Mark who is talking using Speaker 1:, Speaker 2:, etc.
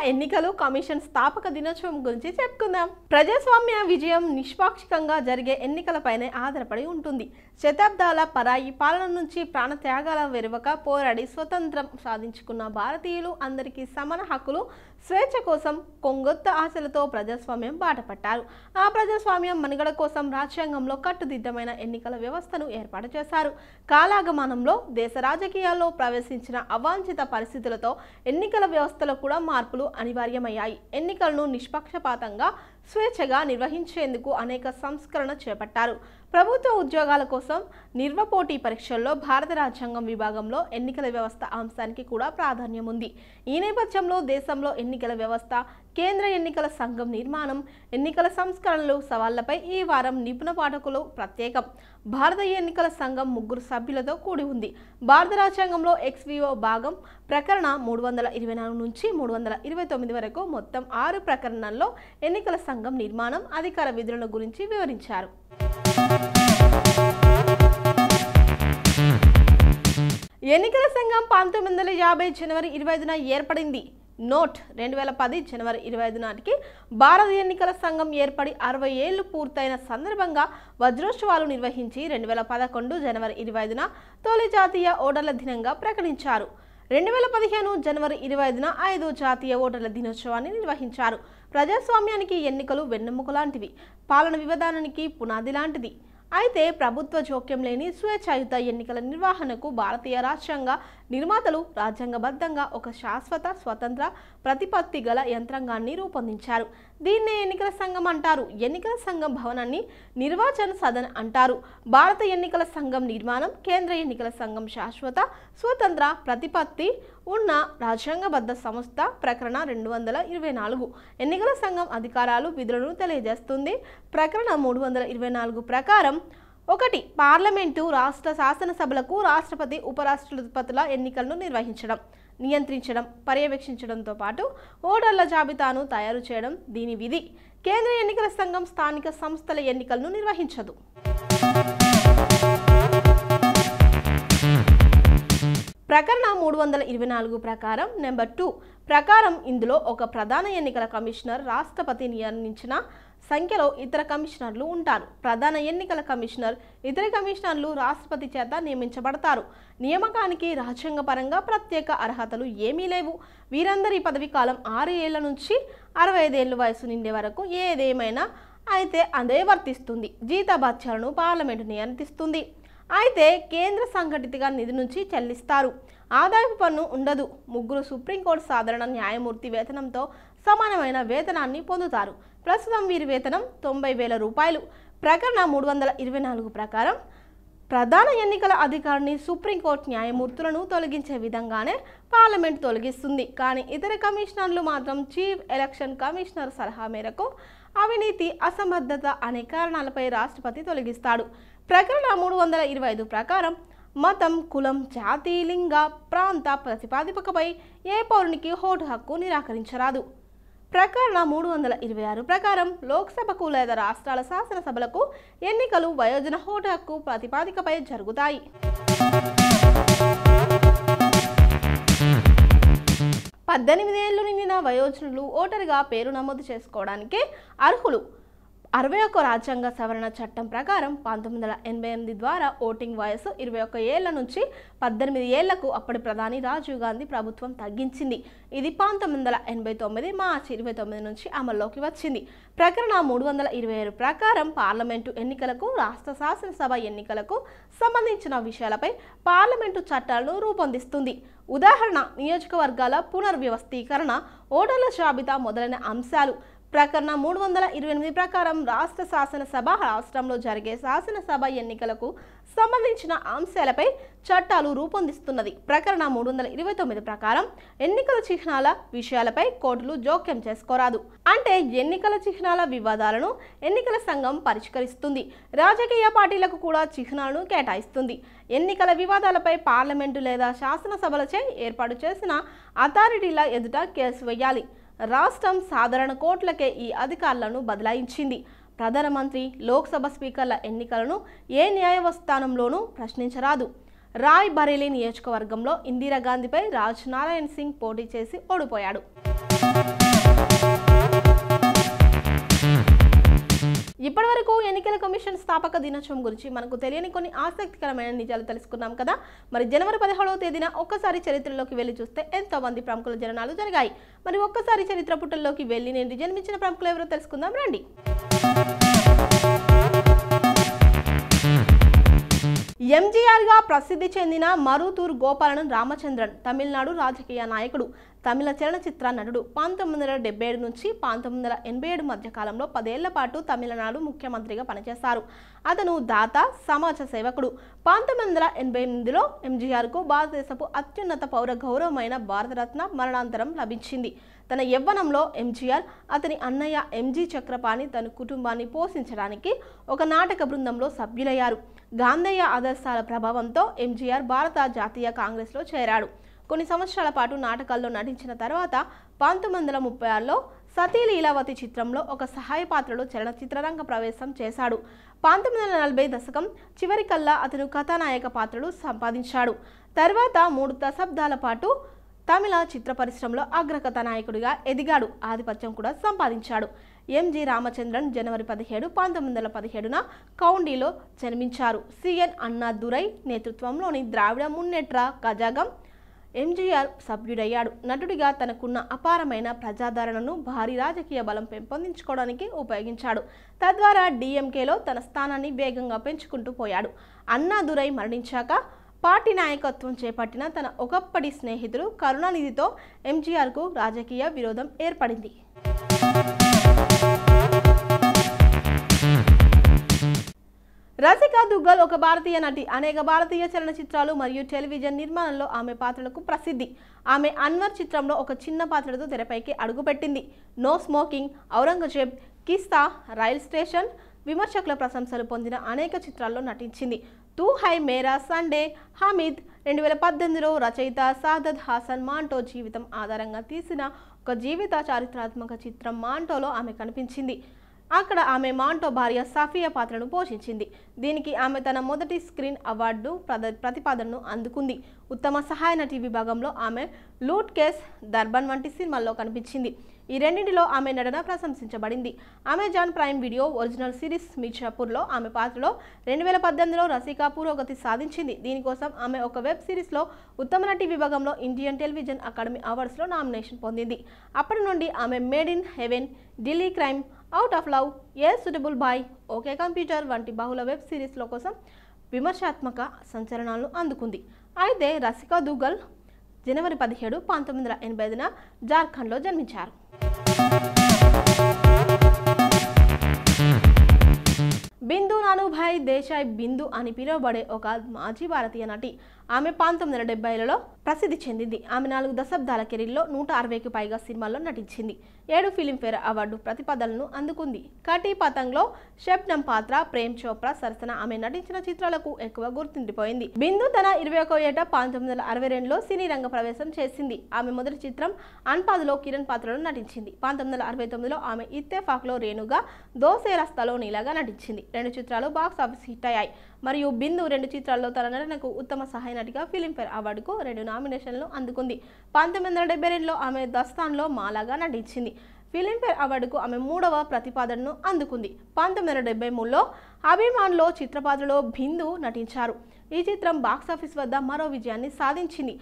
Speaker 1: ఎన్నికలు కమిషన్ స్థాపక దినోత్సవం గురించి చెప్పుకుందాం. ప్రజాస్వామ్య విజయం నిష్పాక్షికంగా జరిగే ఎన్నికలపైనే ఆధారపడి ఉంటుంది. శతాబ్దాల పరాయి పాలన నుంచి ప్రాణత్యాగాల వెరువక పోరాడి స్వతంత్రం సాధించుకున్న భారతీయులు అందరికీ సమాన హక్కులు, స్వేచ్ఛ కోసం కొంగొత్త ఆశలతో ప్రజాస్వామ్యం బాటపట్టారు. ఆ ప్రజాస్వామ్యం మనుగడ కోసం రాజ్యాంగంలో కట్టుదిట్టమైన ఎన్నికల వ్యవస్థను ఏర్పాటు చేశారు. కాలాగమనంలో దేశ రాజకీయాల్లో ప్రవేశించిన అవాంఛిత పరిస్థితులతో ఎన్నికల వ్యవస్థలో కూడా మార్పులు అనివార్యమయ్యాయి. ఎన్నికలను నిష్పక్షపాతంగా, స్వేచ్ఛగా నిర్వహించేందుకు అనేక సంస్కరణ చేపట్టారు. ప్రభుత్వ ఉద్యోగాల కోసం నిర్వపోటీ పరీక్షల్లో భారత రాజ్యాంగం విభాగంలో ఎన్నికల వ్యవస్థ అంశానికి కూడా ప్రాధాన్యం ఉంది. ఈ నేపథ్యంలో దేశంలో ఎన్నికల వ్యవస్థ, కేంద్ర ఎన్నికల సంఘం నిర్మాణం, ఎన్నికల సంస్కరణలు సవాళ్లపై ఈ వారం నిపుణ పాఠకులు ప్రత్యేకం. భారత ఎన్నికల సంఘం 3 సభ్యులతో కూడి ఉంది. భారత రాజ్యాంగంలో ఎక్స్విఓ భాగం ప్రకరణ 324 నుంచి 329 వరకు మొత్తం 6 ప్రకరణల్లో ఎన్నికల సంఘం నిర్మాణం, అధికార విధులను గురించి వివరించారు. ఎన్నికల సంఘం 1950 జనవరి 25న ఏర్పడింది. నోట్ 2010 జనవరి 25 నాటికి భారత ఎన్నికల సంఘం ఏర్పడి 60 ఏళ్లు పూర్తయిన సందర్భంగా వజ్రోత్సవాలు నిర్వహించి 2011 జనవరి 25న తొలి జాతీయ ఓటర్ల దినంగా ప్రకటించారు. 2015 జనవరి 25న 5వ జాతీయ ఓటర్ల దినోత్సవాన్ని నిర్వహించారు. ప్రజాస్వామ్యానికి ఎన్నికలు వెన్నెముక లాంటివి, పాలన విధానానికి పునాది లాంటిది. అయితే ప్రభుత్వ జోక్యం లేని స్వేచ్ఛాయుత ఎన్నికల నిర్వహణకు భారతీయ రాజ్యాంగ నిర్మాతలు రాజ్యాంగబద్ధంగా ఒక శాశ్వత, స్వతంత్ర, ప్రతిపత్తి గల యంత్రాంగాన్ని రూపొందించారు. దీన్నే ఎన్నికల సంఘం అంటారు. ఎన్నికల సంఘం భవనాన్ని నిర్వాచన సదన్ అంటారు. భారత ఎన్నికల సంఘం నిర్మాణం, కేంద్ర ఎన్నికల సంఘం శాశ్వత, స్వతంత్ర, ప్రతిపత్తి ఉన్న రాజ్యాంగబద్ధ సంస్థ. ప్రకరణ 224 ఎన్నికల సంఘం అధికారాలు, విధులను తెలియజేస్తుంది. ప్రకరణ 324 ప్రకారం 1. పార్లమెంటు, రాష్ట్ర శాసనసభలకు రాష్ట్రపతి, ఉపరాష్ట్రపతుల ఎన్నికలను నిర్వహించడం, నియంత్రించడం, పర్యవేక్షించడంతో పాటు ఓటర్ల జాబితాను తయారు చేయడం దీని విధి. కేంద్ర ఎన్నికల సంఘం స్థానిక సంస్థల ఎన్నికలను నిర్వహించదు. ప్రకరణ 324 ప్రకారం నెంబర్ 2 ప్రకారం ఇందులో ఒక ప్రధాన ఎన్నికల కమిషనర్, రాష్ట్రపతి నియమించిన సంఖ్యలో ఇతర కమిషనర్లు ఉంటారు. ప్రధాన ఎన్నికల కమిషనర్, ఇతర కమిషనర్లు రాష్ట్రపతి చేత నియమించబడతారు. నియామకానికి రాజ్యాంగపరంగా ప్రత్యేక అర్హతలు ఏమీ లేవు. వీరందరి పదవీ కాలం 6 ఏళ్ల నుంచి 65 ఏళ్ల వయసు నిండే వరకు ఏదేమైనా అయితే అదే వర్తిస్తుంది. జీతభత్యాలను పార్లమెంటు నియంత్రిస్తుంది. అయితే కేంద్ర సంఘటితగా నిధి నుంచి చెల్లిస్తారు. ఆదాయపు పన్ను ఉండదు. 3 సుప్రీంకోర్టు సాధారణ న్యాయమూర్తి వేతనంతో సమానమైన వేతనాన్ని పొందుతారు. ప్రస్తుతం వీరి వేతనం 90,000 రూపాయలు. ప్రకరణ 324 ప్రకారం ప్రధాన ఎన్నికల అధికారిని సుప్రీంకోర్టు న్యాయమూర్తులను తొలగించే విధంగానే పార్లమెంట్ తొలగిస్తుంది. కానీ ఇతర కమిషనర్లు మాత్రం చీఫ్ ఎలక్షన్ కమిషనర్ సలహా మేరకు అవినీతి, అసమర్థత అనే కారణాలపై రాష్ట్రపతి తొలగిస్తాడు. ప్రకరణ 325 ప్రకారం మతం, కులం, జాతి, లింగ, ప్రాంత ప్రతిపాదికపై ఏ పౌరునికి ఓటు హక్కు నిరాకరించరాదు. ప్రకరణ 326 ప్రకారం లోక్సభకు లేదా రాష్ట్రాల శాసనసభలకు ఎన్నికలు వయోజన ఓటు హక్కు ప్రతిపాదికపై జరుగుతాయి. 18 ఏళ్లు నిండిన వయోజనులు ఓటరుగా పేరు నమోదు చేసుకోవడానికి అర్హులు. 61 రాజ్యాంగ సవరణ చట్టం ప్రకారం 1988 ద్వారా ఓటింగ్ వయసు 21 ఏళ్ల నుంచి 18 ఏళ్లకు అప్పటి ప్రధాని రాజీవ్ గాంధీ ప్రభుత్వం తగ్గించింది. ఇది 1989 మార్చి 29 నుంచి అమల్లోకి వచ్చింది. ప్రకరణ 327 ప్రకారం పార్లమెంటు ఎన్నికలకు, రాష్ట్ర శాసనసభ ఎన్నికలకు సంబంధించిన విషయాలపై పార్లమెంటు చట్టాలను రూపొందిస్తుంది. ఉదాహరణ, నియోజకవర్గాల పునర్వ్యవస్థీకరణ, ఓటర్ల జాబితా మొదలైన అంశాలు. ప్రకరణ 328 ప్రకారం రాష్ట్ర శాసనసభ, రాష్ట్రంలో జరిగే శాసనసభ ఎన్నికలకు సంబంధించిన అంశాలపై చట్టాలు రూపొందిస్తున్నది. ప్రకరణ 329 ప్రకారం ఎన్నికల చిహ్నాల విషయాలపై కోర్టులు జోక్యం చేసుకోరాదు. అంటే ఎన్నికల చిహ్నాల వివాదాలను ఎన్నికల సంఘం పరిష్కరిస్తుంది. రాజకీయ పార్టీలకు కూడా చిహ్నాలను కేటాయిస్తుంది. ఎన్నికల వివాదాలపై పార్లమెంటు లేదా శాసనసభలచే ఏర్పాటు చేసిన అథారిటీల ఎదుట కేసు వేయాలి. రాష్ట్రం సాధారణ కోర్టులకే ఈ అధికారాలను బదలాయించింది. ప్రధానమంత్రి, లోక్సభ స్పీకర్ల ఎన్నికలను ఏ న్యాయస్థానంలోనూ ప్రశ్నించరాదు. రాయ్ బరేలీ నియోజకవర్గంలో ఇందిరాగాంధీపై రాజ్ నారాయణ్ సింగ్ పోటీ చేసి ఓడిపోయాడు. ఇప్పటివరకు ఎన్నికల కమిషన్ స్థాపక దినోత్సవం గురించి మనకు తెలియని కొన్ని ఆసక్తికరమైన నిజాలు తెలుసుకున్నాం కదా. మరి జనవరి 17వ తేదీన ఒక్కసారి చరిత్రలోకి వెళ్లి చూస్తే ఎంతో మంది ప్రముఖుల జననాలు జరిగాయి. మరి ఒక్కసారి చరిత్ర పుటల్లోకి వెళ్లి నేను జన్మించిన ప్రముఖులు ఎవరో తెలుసుకుందాం రండి. ఎంజీఆర్ గా ప్రసిద్ధి చెందిన మరుతూర్ గోపాలన్ రామచంద్రన్ తమిళనాడు రాజకీయ నాయకుడు, తమిళ చలనచిత్ర నటుడు. 1977 నుంచి 1987 మధ్య కాలంలో 10 ఏళ్ల పాటు తమిళనాడు ముఖ్యమంత్రిగా పనిచేశారు. అతను దాత, సమాజ సేవకుడు. 1988లో ఎంజీఆర్కు భారతదేశపు అత్యున్నత పౌర గౌరవమైన భారతరత్న మరణాంతరం లభించింది. తన యవ్వనంలో ఎంజీఆర్, అతని అన్నయ్య ఎంజీ చక్రపాణి తన కుటుంబాన్ని పోషించడానికి ఒక నాటక బృందంలో సభ్యులయ్యారు. గాంధేయ ఆదర్శాల ప్రభావంతో ఎంజీఆర్ భారత జాతీయ కాంగ్రెస్లో చేరాడు. కొన్ని సంవత్సరాల పాటు నాటకాల్లో నటించిన తర్వాత 1936లో సతీ లీలావతి చిత్రంలో ఒక సహాయ పాత్రలో చలనచిత్రరంగ ప్రవేశం చేశాడు. 1940 దశకం చివరికల్లా అతను కథానాయక పాత్రలు సంపాదించాడు. తర్వాత 3 దశాబ్దాల పాటు తమిళ చిత్ర పరిశ్రమలో అగ్రకథానాయకుడిగా ఎదిగాడు. ఆధిపత్యం కూడా సంపాదించాడు. ఎంజి రామచంద్రన్ జనవరి 17, 1917న కౌండీలో జన్మించారు. సిఎన్ అన్నాదురై నేతృత్వంలోని ద్రావిడ మున్నేట్ర కజగం ఎంజీఆర్ సభ్యుడయ్యాడు. నటుడిగా తనకున్న అపారమైన ప్రజాదరణను భారీ రాజకీయ బలం పెంపొందించుకోవడానికి ఉపయోగించాడు. తద్వారా డిఎంకేలో తన స్థానాన్ని వేగంగా పెంచుకుంటూ పోయాడు. అన్నాదురై మరణించాక పార్టీ నాయకత్వం చేపట్టిన తన ఒకప్పటి స్నేహితుడు కరుణానిధితో ఎంజీఆర్కు రాజకీయ విరోధం ఏర్పడింది. రసికా దుగ్గల్ ఒక భారతీయ నటి. అనేక భారతీయ చలనచిత్రాలు మరియు టెలివిజన్ నిర్మాణంలో ఆమె పాత్రలకు ప్రసిద్ధి. ఆమె అన్వర్ చిత్రంలో ఒక చిన్న పాత్రతో తెరపైకి అడుగుపెట్టింది. No smoking, Aurangzeb, Qissa, rail station విమర్శకుల ప్రశంసలు పొందిన అనేక చిత్రాల్లో నటించింది. తూ హై మేరా సండే, హమీద్ 2018లో రచయిత సాదత్ హాసన్ మాంటో జీవితం ఆధారంగా తీసిన ఒక జీవిత చారిత్రాత్మక చిత్రం మాంటోలో ఆమె కనిపించింది. అక్కడ ఆమె మాంటో భార్య సఫియా పాత్రను పోషించింది. దీనికి ఆమె తన మొదటి స్క్రీన్ అవార్డు ప్రతిపాదనను అందుకుంది. ఉత్తమ సహాయ నటి విభాగంలో ఆమె లూట్ కేస్, దర్బన్ వంటి సినిమాల్లో కనిపించింది. ఈ రెండింటిలో ఆమె నటన ప్రశంసించబడింది. Amazon Prime Video original series మిర్జాపూర్లో ఆమె పాత్రలో 2018లో రసికా పురోగతి సాధించింది. దీనికోసం ఆమె ఒక వెబ్ సిరీస్లో ఉత్తమ నటి విభాగంలో ఇండియన్ టెలివిజన్ అకాడమీ అవార్డ్స్లో నామినేషన్ పొందింది. అప్పటి నుండి ఆమె made in heaven, Delhi crime, out of love, a suitable boy, okay computer వంటి బహుళ వెబ్ సిరీస్ల కోసం విమర్శాత్మక సంచలనాలను అందుకుంది. అయితే రసికా దుగ్గల్ జనవరి 17, 1985న జార్ఖండ్లో జన్మించారు. బిందు నానుభాయ్ దేశాయ్ బిందు అని పిలువబడే ఒక మాజీ భారతీయ నటి. ఆమె 1970లలో ప్రసిద్ధి చెందింది. ఆమె 4 దశాబ్దాల కెరీర్లో 160కి పైగా సినిమాల్లో నటించింది. 7 ఫిలింఫేర్ అవార్డు ప్రతిపాదనలను అందుకుంది. కటీ పతంగ్లో షబ్నం పాత్ర, ప్రేమ్ చోప్రా సరసన ఆమె నటించిన చిత్రాలకు ఎక్కువ గుర్తుండిపోయింది. బిందు తన 21వ ఏట 1962లో సినీ రంగ ప్రవేశం చేసింది. ఆమె మొదటి చిత్రం అన్పాద్లో కిరణ్ పాత్రలో నటించింది. 1969లో ఆమె ఇత్తేఫాక్లో రేణుగా, దోసే రస్తాలో నీలాగా నటించింది. 2 చిత్రాలు బాక్స్ ఆఫీస్ హిట్ అయ్యాయి. మరియు బిందు 2 చిత్రాల్లో తన నటనకు ఉత్తమ సహాయ నటిగా ఫిలింఫేర్ అవార్డుకు 2 నామినేషన్లు అందుకుంది. 1972లో ఆమె దస్తాన్లో మాలాగా నటించింది. ఫిలింఫేర్ అవార్డుకు ఆమె 3వ ప్రతిపాదనను అందుకుంది. 1973లో అభిమాన్లో చిత్రపాత్రలో బిందు నటించారు. ఈ చిత్రం బాక్సాఫీస్ వద్ద మరో విజయాన్ని సాధించింది.